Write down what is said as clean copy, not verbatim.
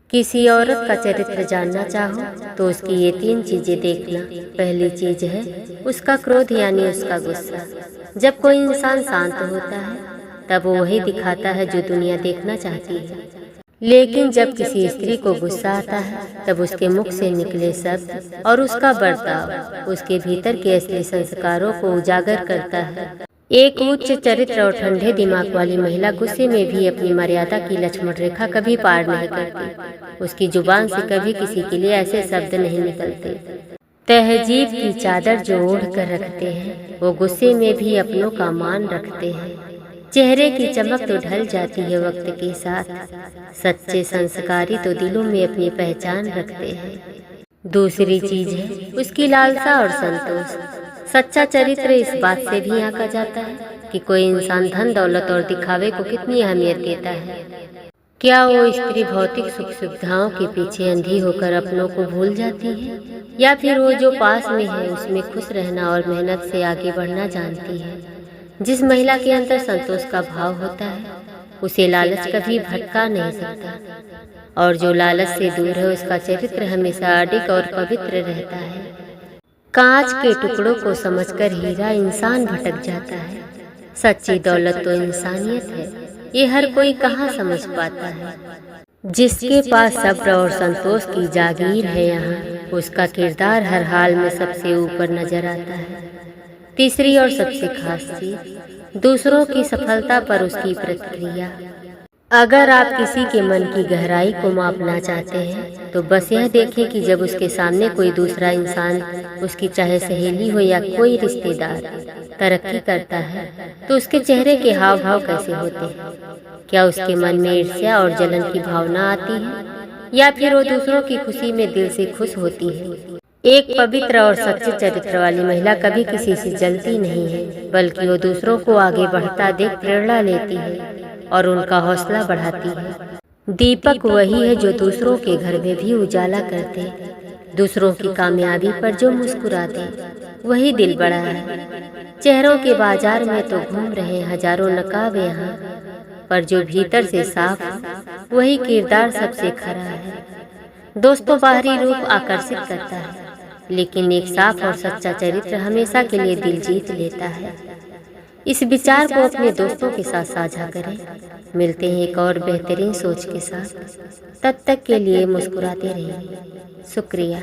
किसी औरत का चरित्र जानना चाहो तो उसकी ये 3 चीजें देखना। पहली चीज है उसका क्रोध यानी उसका गुस्सा। जब कोई इंसान शांत होता है तब वो वही दिखाता है जो दुनिया देखना चाहती है। लेकिन जब किसी स्त्री को गुस्सा आता है तब उसके मुख से निकले शब्द और उसका बर्ताव उसके भीतर के असली संस्कारों को उजागर करता है। एक उच्च चरित्र और ठंडे दिमाग वाली महिला गुस्से में भी अपनी मर्यादा की लक्ष्मण रेखा कभी पार नहीं करती। उसकी जुबान से कभी किसी के लिए ऐसे शब्द नहीं निकलते। तहजीब की चादर जो ओढ़ कर रखते हैं वो गुस्से में भी अपनों का मान रखते हैं। चेहरे की चमक तो ढल जाती है वक्त के साथ, सच्चे संस्कारी तो दिलों में अपनी पहचान रखते हैं। दूसरी चीज है उसकी लालसा और संतोष। सच्चा चरित्र इस बात से भी आंका जाता है कि कोई इंसान धन दौलत और दिखावे को कितनी अहमियत देता है। क्या वो स्त्री भौतिक सुख सुविधाओं के पीछे अंधी होकर अपनों को भूल जाती है, या फिर वो जो पास में है उसमें खुश रहना और मेहनत से आगे बढ़ना जानती है। जिस महिला के अंदर संतोष का भाव होता है उसे लालच कभी भटका नहीं सकता, और जो लालच से दूर है उसका चरित्र हमेशा अडिग और पवित्र रहता है। कांच के टुकड़ों को समझकर हीरा इंसान भटक जाता है। सच्ची दौलत तो इंसानियत है, ये हर कोई कहाँ समझ पाता है। जिसके पास सब्र और संतोष की जागीर है यहाँ उसका किरदार हर हाल में सबसे ऊपर नजर आता है। तीसरी और सबसे खास चीज दूसरों की सफलता पर उसकी प्रतिक्रिया। अगर आप किसी के मन की गहराई को मापना चाहते हैं तो बस यह देखें कि जब उसके सामने कोई दूसरा इंसान, उसकी चाहे सहेली हो या कोई रिश्तेदार, तरक्की करता है तो उसके चेहरे के हाव भाव कैसे होते हैं। क्या उसके मन में ईर्ष्या और जलन की भावना आती है, या फिर वो दूसरों की खुशी में दिल से खुश होती है। एक पवित्र और सच्चे चरित्र वाली महिला कभी किसी से जलती नहीं है, बल्कि वो दूसरों को आगे बढ़ता देख प्रेरणा लेती है और उनका हौसला बढ़ाती है। दीपक वही है जो दूसरों के घर में भी उजाला करते, दूसरों की कामयाबी पर जो मुस्कुराते, वही दिल बड़ा है। चेहरों के बाजार में तो घूम रहे हजारों नकाब यहाँ, पर जो भीतर से साफ वही किरदार सबसे खरा है। दोस्तों, बाहरी रूप आकर्षित करता है, लेकिन एक साफ और सच्चा चरित्र हमेशा के लिए दिल जीत लेता है। इस विचार को अपने दोस्तों के साथ साझा करें। मिलते हैं एक और बेहतरीन सोच के साथ। तब तक के लिए मुस्कुराते रहिए। शुक्रिया।